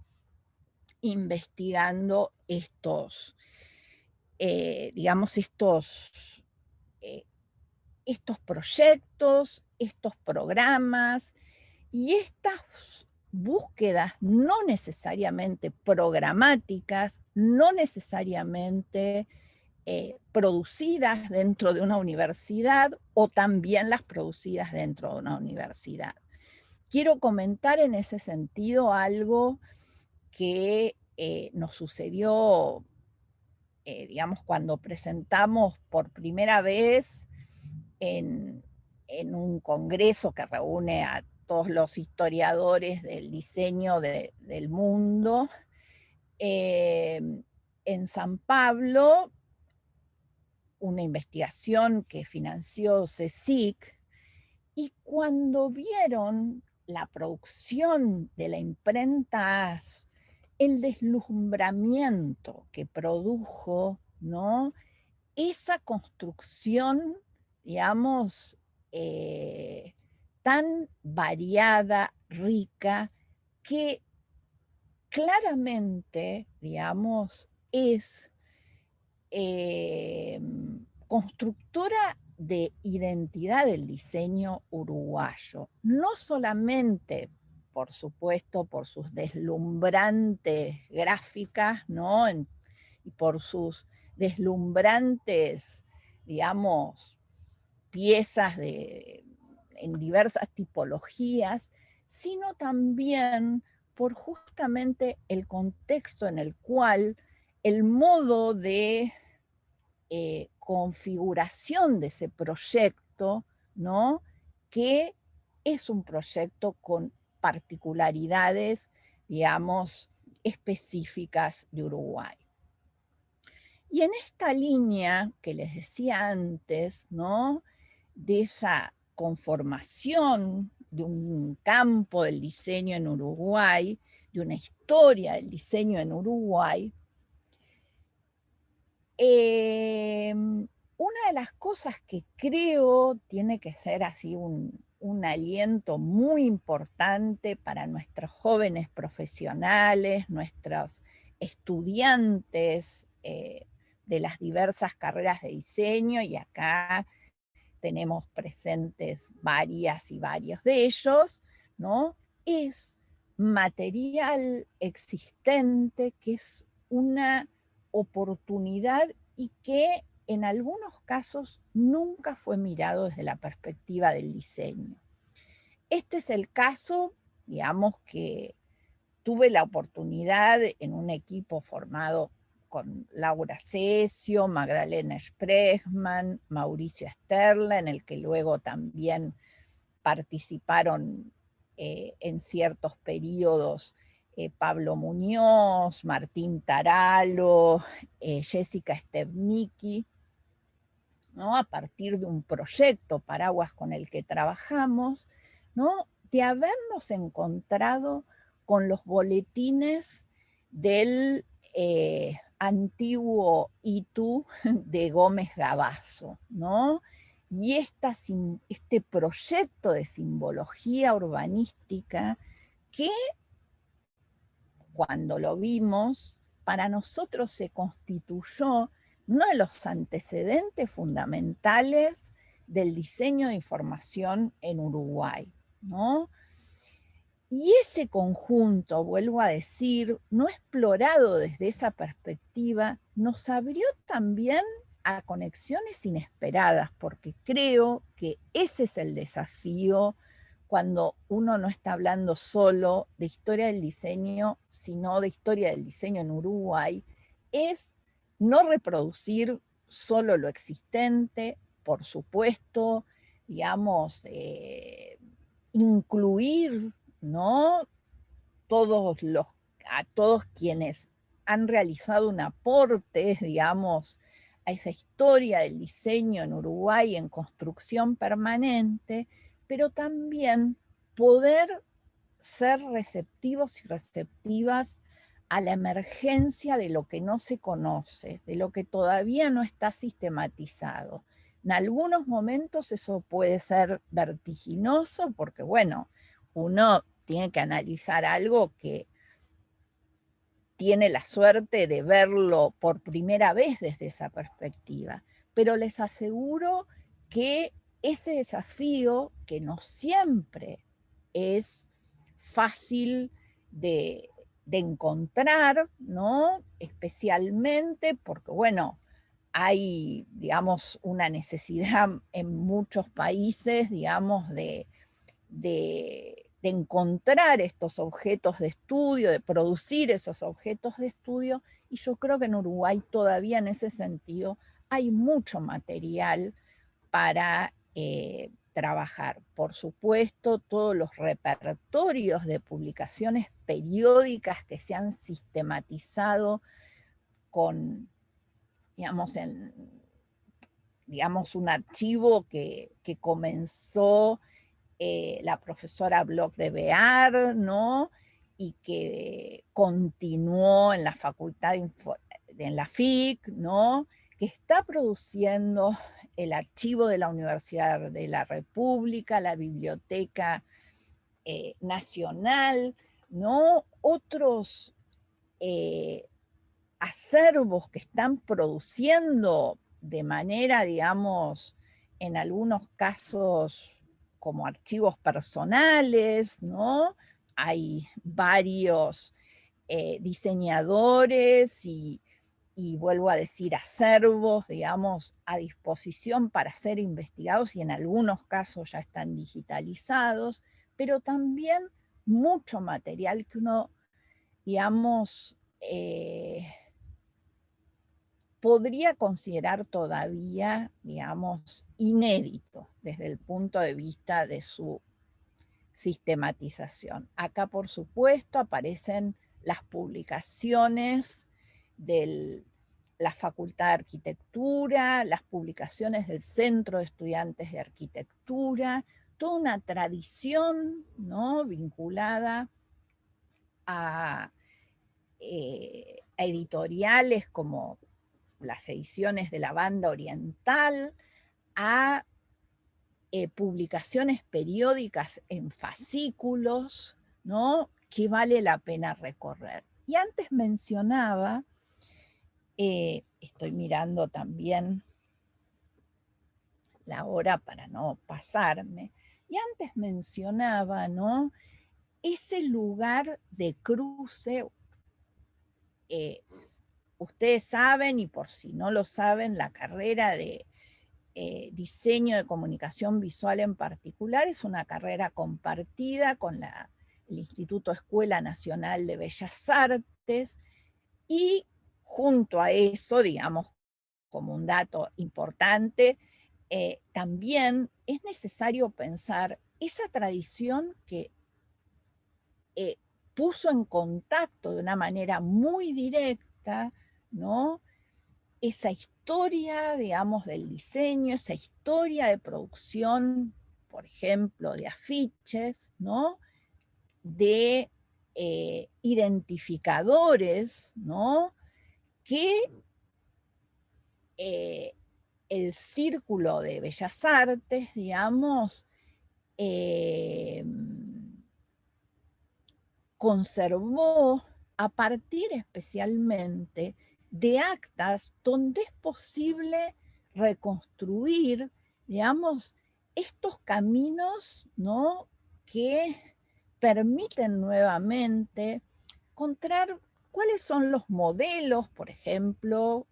investigando estos, digamos, estos proyectos, estos programas y estas búsquedas no necesariamente programáticas, no necesariamente producidas dentro de una universidad o también las producidas dentro de una universidad. Quiero comentar en ese sentido algo que nos sucedió, digamos, cuando presentamos por primera vez en un congreso que reúne a todos los historiadores del diseño del mundo, en San Pablo, una investigación que financió CSIC, y cuando vieron la producción de la imprenta AS, el deslumbramiento que produjo, ¿no?, esa construcción, digamos, tan variada, rica, que claramente, digamos, es constructora de identidad del diseño uruguayo, no solamente, por supuesto, por sus deslumbrantes gráficas, ¿no?, y por sus deslumbrantes, digamos, piezas en diversas tipologías, sino también por justamente el contexto en el cual el modo de configuración de ese proyecto, ¿no?, que es un proyecto con particularidades, digamos, específicas de Uruguay. Y en esta línea que les decía antes, ¿no?, de esa conformación de un campo del diseño en Uruguay, de una historia del diseño en Uruguay, una de las cosas que creo tiene que ser así un aliento muy importante para nuestros jóvenes profesionales, nuestros estudiantes de las diversas carreras de diseño, y acá tenemos presentes varias y varios de ellos, ¿no?, es material existente, que es una oportunidad y que en algunos casos nunca fue mirado desde la perspectiva del diseño. Este es el caso, digamos, que tuve la oportunidad en un equipo formado con Laura Cesio, Magdalena Sprechman, Mauricio Sterla, en el que luego también participaron en ciertos periodos Pablo Muñoz, Martín Taralo, Jessica Stebnicki, ¿no?, a partir de un proyecto paraguas con el que trabajamos, ¿no?, de habernos encontrado con los boletines del antiguo ITU de Gómez Gabazo, ¿no?, y este proyecto de simbología urbanística que, cuando lo vimos, para nosotros se constituyó uno de los antecedentes fundamentales del diseño de información en Uruguay, ¿no? Y ese conjunto, vuelvo a decir, no explorado desde esa perspectiva, nos abrió también a conexiones inesperadas, porque creo que ese es el desafío cuando uno no está hablando solo de historia del diseño, sino de historia del diseño en Uruguay, es no reproducir solo lo existente, por supuesto, digamos, incluir, ¿no?, a todos quienes han realizado un aporte, digamos, a esa historia del diseño en Uruguay en construcción permanente, pero también poder ser receptivos y receptivas a la emergencia de lo que no se conoce, de lo que todavía no está sistematizado. En algunos momentos eso puede ser vertiginoso porque, bueno, uno tiene que analizar algo que tiene la suerte de verlo por primera vez desde esa perspectiva. Pero les aseguro que ese desafío, que no siempre es fácil de encontrar, ¿no?, especialmente porque, bueno, hay, digamos, una necesidad en muchos países, digamos, de encontrar estos objetos de estudio, de producir esos objetos de estudio, y yo creo que en Uruguay todavía en ese sentido hay mucho material para trabajar. Por supuesto, todos los repertorios de publicaciones periódicas que se han sistematizado con, digamos, un archivo que comenzó la profesora Bloch de Bear, ¿no?, y que continuó en la facultad, en la FIC, ¿no?, que está produciendo el archivo de la Universidad de la República, la Biblioteca Nacional, ¿no?, otros acervos que están produciendo de manera, digamos, en algunos casos como archivos personales, ¿no? Hay varios diseñadores y vuelvo a decir, acervos, digamos, a disposición para ser investigados y en algunos casos ya están digitalizados, pero también mucho material que uno, digamos, podría considerar todavía, digamos, inédito desde el punto de vista de su sistematización. Acá, por supuesto, aparecen las publicaciones de la Facultad de Arquitectura, las publicaciones del Centro de Estudiantes de Arquitectura, toda una tradición, ¿no?, vinculada a editoriales como las ediciones de la Banda Oriental, a publicaciones periódicas en fascículos, ¿no?, que vale la pena recorrer. Y antes mencionaba, estoy mirando también la hora para no pasarme, y antes mencionaba, ¿no?, ese lugar de cruce. Ustedes saben, y por si no lo saben, la carrera de diseño de comunicación visual en particular es una carrera compartida con el Instituto Escuela Nacional de Bellas Artes, y junto a eso, digamos, como un dato importante, también es necesario pensar esa tradición que puso en contacto de una manera muy directa, ¿no?, esa historia, digamos, del diseño, esa historia de producción, por ejemplo, de afiches, ¿no?, de identificadores, ¿no?, que el Círculo de Bellas Artes, digamos, conservó a partir especialmente de actas donde es posible reconstruir, digamos, estos caminos, ¿no?, que permiten nuevamente encontrar cuáles son los modelos, por ejemplo,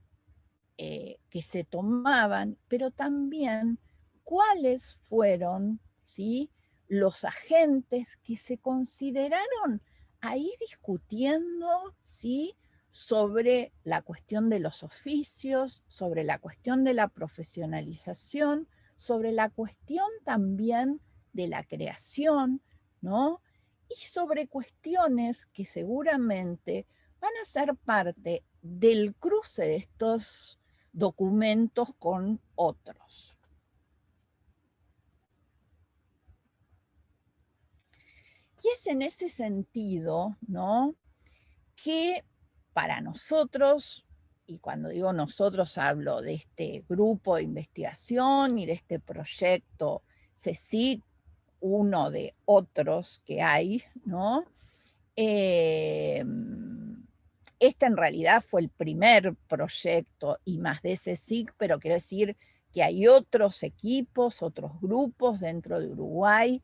que se tomaban, pero también cuáles fueron, ¿sí?, los agentes que se consideraron ahí discutiendo, ¿sí?, sobre la cuestión de los oficios, sobre la cuestión de la profesionalización, sobre la cuestión también de la creación, ¿no? Y sobre cuestiones que seguramente van a ser parte del cruce de estos documentos con otros. Y es en ese sentido, ¿no?, que para nosotros, y cuando digo nosotros hablo de este grupo de investigación y de este proyecto CSIC, uno de otros que hay, ¿no? Este en realidad fue el primer proyecto I+D CSIC, pero quiero decir que hay otros equipos, otros grupos dentro de Uruguay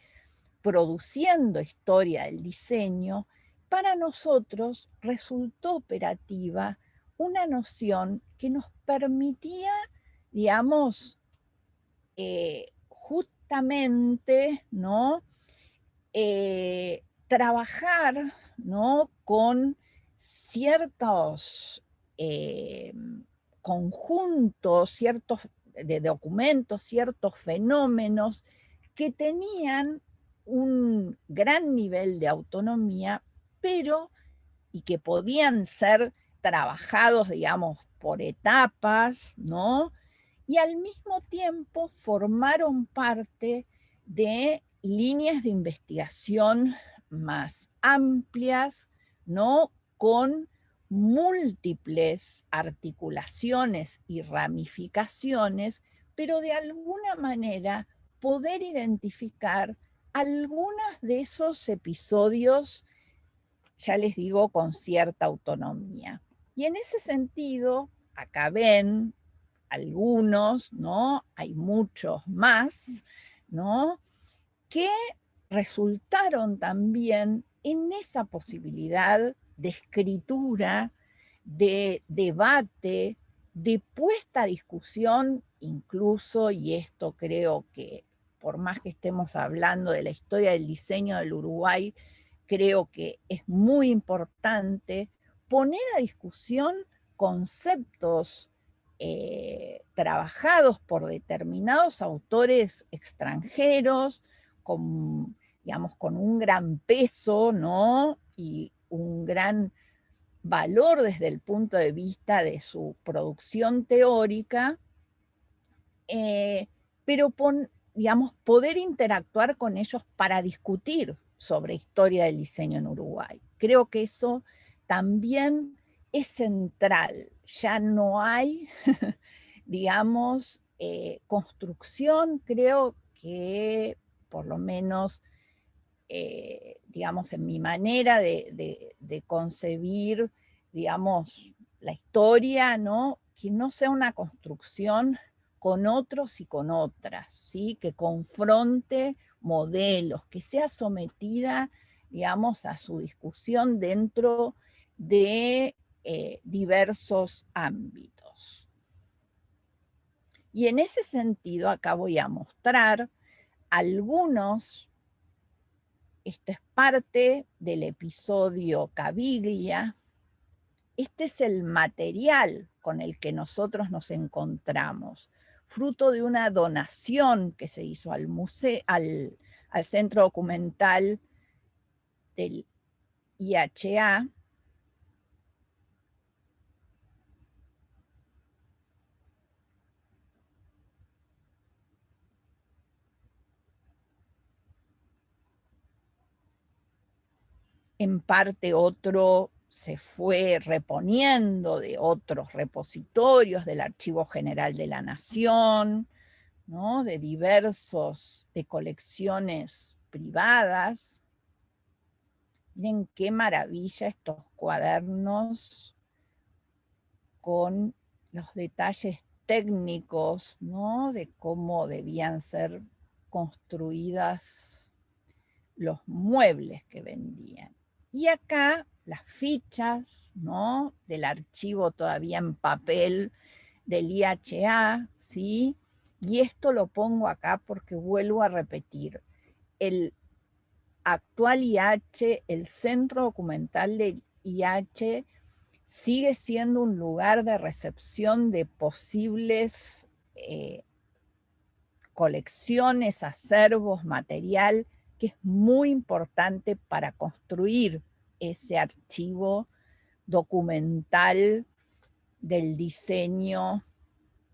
produciendo historia del diseño. Para nosotros resultó operativa una noción que nos permitía, digamos, justamente, ¿no?, trabajar, ¿no?, con ciertos conjuntos, ciertos de documentos, ciertos fenómenos que tenían un gran nivel de autonomía, pero, y que podían ser trabajados, digamos, por etapas, ¿no? Y al mismo tiempo formaron parte de líneas de investigación más amplias, ¿no?, con múltiples articulaciones y ramificaciones, pero de alguna manera poder identificar algunos de esos episodios, ya les digo, con cierta autonomía. Y en ese sentido, acá ven algunos, ¿no?, hay muchos más, ¿no?, que resultaron también en esa posibilidad de escritura, de debate, de puesta a discusión incluso, y esto creo que por más que estemos hablando de la historia del diseño del Uruguay, creo que es muy importante poner a discusión conceptos trabajados por determinados autores extranjeros, digamos, con un gran peso, ¿no?, y un gran valor desde el punto de vista de su producción teórica, pero digamos, poder interactuar con ellos para discutir sobre historia del diseño en Uruguay. Creo que eso también es central. Ya no hay, digamos, construcción, creo que por lo menos, digamos, en mi manera de concebir, digamos, la historia, ¿no?, que no sea una construcción con otros y con otras, ¿sí?, que confronte modelos, que sea sometida, digamos, a su discusión dentro de diversos ámbitos. Y en ese sentido, acá voy a mostrar algunos, esto es parte del episodio Caviglia. Este es el material con el que nosotros nos encontramos, fruto de una donación que se hizo al museo, al Centro Documental del IHA, en parte otro se fue reponiendo de otros repositorios del Archivo General de la Nación, ¿no?, de de colecciones privadas. Miren qué maravilla estos cuadernos con los detalles técnicos, ¿no?, de cómo debían ser construidas los muebles que vendían. Y acá las fichas, ¿no?, del archivo todavía en papel del IHA, ¿sí? Y esto lo pongo acá porque vuelvo a repetir, el actual IH, el centro documental del IH, sigue siendo un lugar de recepción de posibles colecciones, acervos, material, que es muy importante para construir ese archivo documental del diseño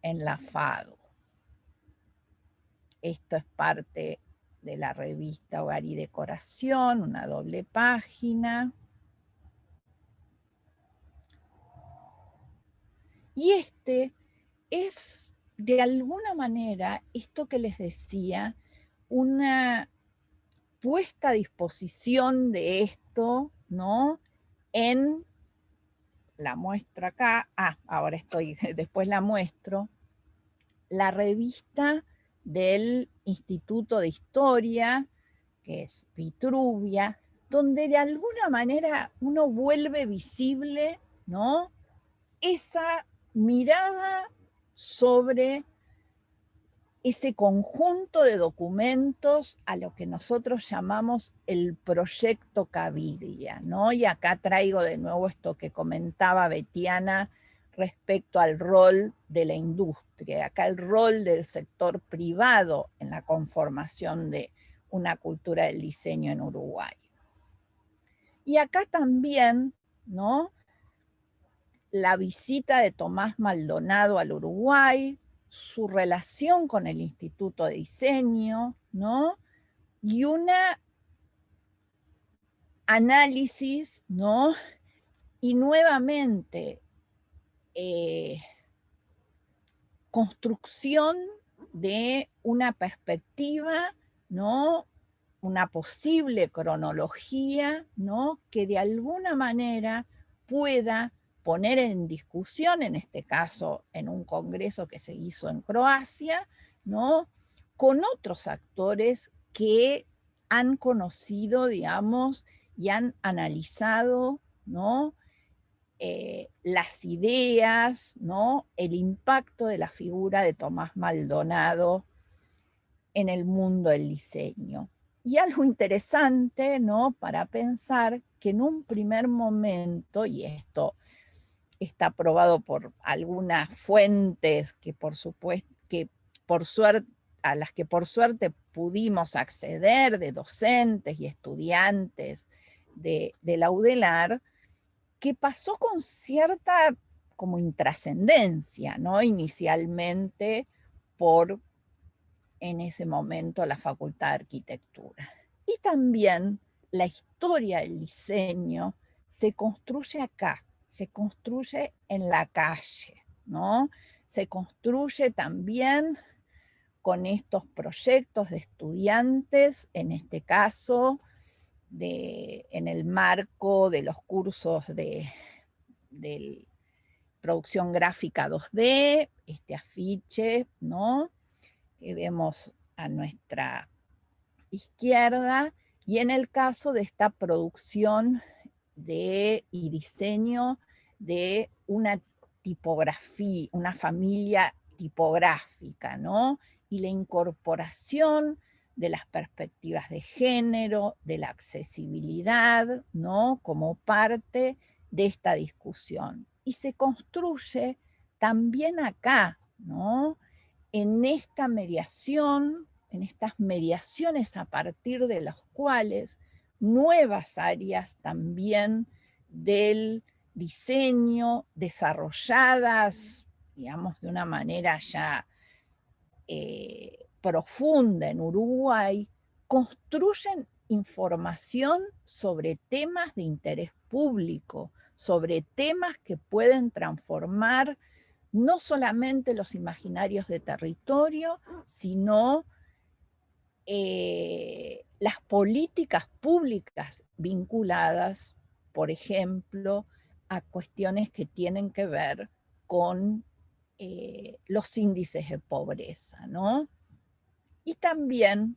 en la FADU. Esto es parte de la revista Hogar y Decoración, una doble página. Y este es, de alguna manera, esto que les decía, una puesta a disposición de esto, ¿no? En la muestro acá, ahora estoy, después la muestro, la revista del Instituto de Historia, que es Vitruvia, donde de alguna manera uno vuelve visible, ¿no?, esa mirada sobre ese conjunto de documentos a lo que nosotros llamamos el proyecto Caviglia, ¿no? Y acá traigo de nuevo esto que comentaba Betiana respecto al rol de la industria, acá el rol del sector privado en la conformación de una cultura del diseño en Uruguay. Y acá también, ¿no?, la visita de Tomás Maldonado al Uruguay, su relación con el Instituto de Diseño, ¿no?, y una análisis, ¿no?, y nuevamente construcción de una perspectiva, ¿no?, una posible cronología, ¿no?, que de alguna manera pueda poner en discusión, en este caso en un congreso que se hizo en Croacia, ¿no?, con otros actores que han conocido, digamos, y han analizado, ¿no?, las ideas, ¿no?, el impacto de la figura de Tomás Maldonado en el mundo del diseño. Y algo interesante, ¿no?, para pensar que en un primer momento, y esto está probado por algunas fuentes que por supuesto, a las que por suerte pudimos acceder, de docentes y estudiantes de la UDELAR, que pasó con cierta como intrascendencia, ¿no?, inicialmente por, en ese momento, la Facultad de Arquitectura. Y también la historia del diseño se construye acá, se construye en la calle, ¿no? Se construye también con estos proyectos de estudiantes, en este caso, en el marco de los cursos de producción gráfica 2D, este afiche, ¿no?, que vemos a nuestra izquierda, y en el caso de esta producción y diseño de una tipografía, una familia tipográfica, ¿no?, y la incorporación de las perspectivas de género, de la accesibilidad, ¿no?, como parte de esta discusión. Y se construye también acá, ¿no?, en esta mediación, en estas mediaciones a partir de las cuales nuevas áreas también del diseño desarrolladas, digamos, de una manera ya profunda en Uruguay, construyen información sobre temas de interés público, sobre temas que pueden transformar no solamente los imaginarios de territorio, sino las políticas públicas vinculadas, por ejemplo, a cuestiones que tienen que ver con los índices de pobreza, ¿no? Y también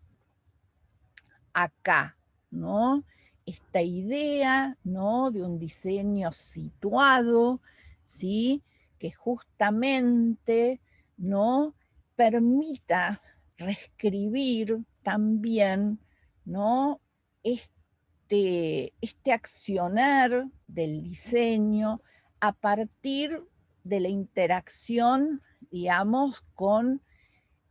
acá, ¿no?, esta idea, ¿no?, de un diseño situado, ¿sí?, que justamente, ¿no?, permita reescribir también ¿no? Este accionar del diseño a partir de la interacción, digamos, con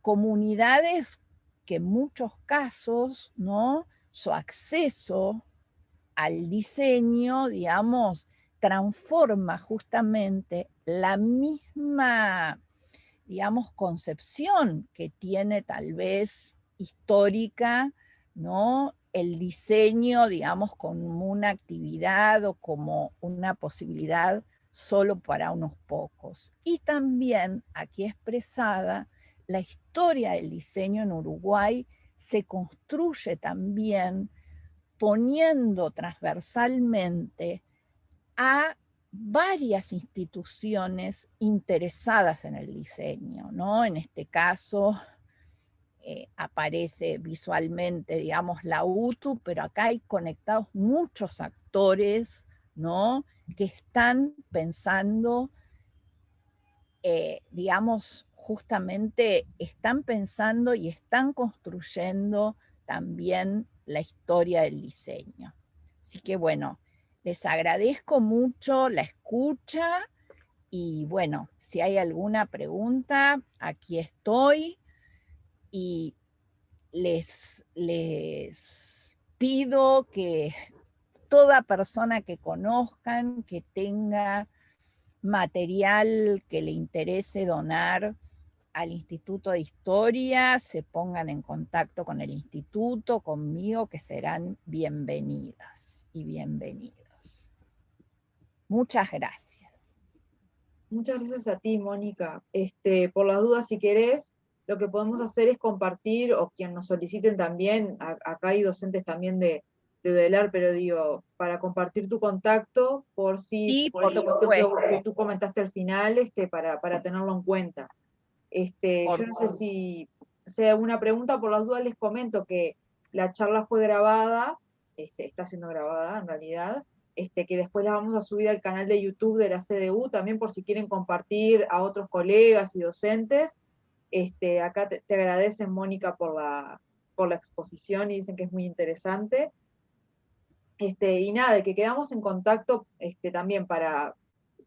comunidades que en muchos casos, ¿no?, su acceso al diseño, digamos, transforma justamente la misma, digamos, concepción que tiene tal vez histórica, ¿no?, el diseño, digamos, como una actividad o como una posibilidad solo para unos pocos. Y también aquí expresada, la historia del diseño en Uruguay se construye también poniendo transversalmente a varias instituciones interesadas en el diseño, ¿no? En este caso aparece visualmente, digamos, la UTU, pero acá hay conectados muchos actores, ¿no?, que están pensando, digamos, justamente están pensando y están construyendo también la historia del diseño. Así que bueno, les agradezco mucho la escucha y bueno, si hay alguna pregunta, aquí estoy y les pido que toda persona que conozcan, que tenga material que le interese donar al Instituto de Historia, se pongan en contacto con el instituto, conmigo, que serán bienvenidas y bienvenidos. Muchas gracias. Muchas gracias a ti, Mónica. Por las dudas, si querés, lo que podemos hacer es compartir, o quien nos soliciten también, acá hay docentes también de UDELAR, pero digo, para compartir tu contacto, por si, Sí, por por esta cuestión supuesto. que tú comentaste al final, para tenerlo en cuenta. Yo no sé si hay alguna pregunta, por las dudas les comento que la charla fue grabada, está siendo grabada en realidad, que después la vamos a subir al canal de YouTube de la CDU, también por si quieren compartir a otros colegas y docentes. Acá te agradecen, Mónica, por la exposición y dicen que es muy interesante. Y nada, de que quedamos en contacto también para,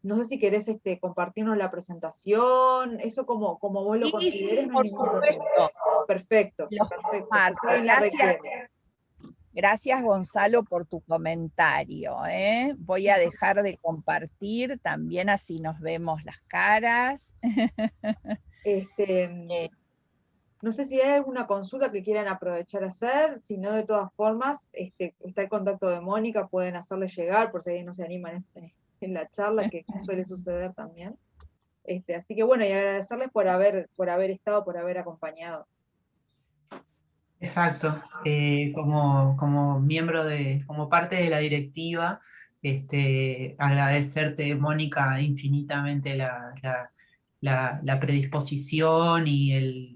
no sé si querés compartirnos la presentación, eso como vos lo Sí, consideres, no hay por ningún problema. supuesto. Perfecto, Los perfecto. comparto. Pues ahí la requiero. Gracias, Gonzalo, por tu comentario. Voy a dejar de compartir, también así nos vemos las caras. No sé si hay alguna consulta que quieran aprovechar a hacer, si no, de todas formas, está el contacto de Mónica, pueden hacerle llegar, por si alguien no se anima en la charla, que suele suceder también. Así que bueno, y agradecerles por haber estado, por haber acompañado. Exacto. Como miembro como parte de la directiva, agradecerte, Mónica, infinitamente la predisposición y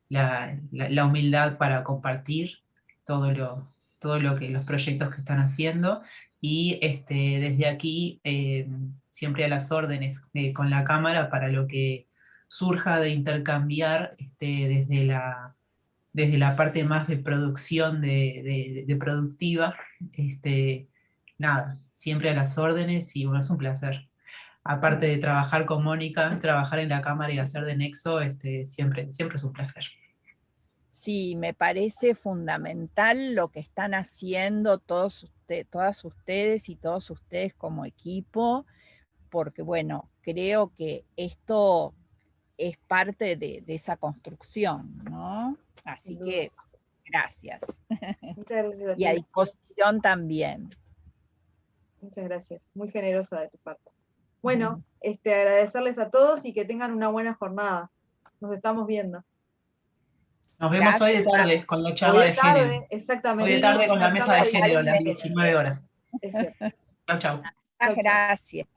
la humildad para compartir todo lo que los proyectos que están haciendo. Y desde aquí, siempre a las órdenes con la Cámara para lo que surja de intercambiar desde la parte más de producción de productiva, nada, siempre a las órdenes y bueno, es un placer. Aparte de trabajar con Mónica, trabajar en la Cámara y hacer de nexo, siempre es un placer. Sí, me parece fundamental lo que están haciendo todas ustedes y todos ustedes como equipo, porque bueno, creo que esto es parte de esa construcción, ¿no? Así que gracias. Muchas gracias a ti. Y a disposición también. Muchas gracias, muy generosa de tu parte. Bueno, agradecerles a todos y que tengan una buena jornada. Nos estamos viendo. Nos vemos hoy de tarde con la charla de género. Exactamente. Hoy de tarde con la mesa de género, a las 19 horas. Es cierto. Chau, chau. Gracias.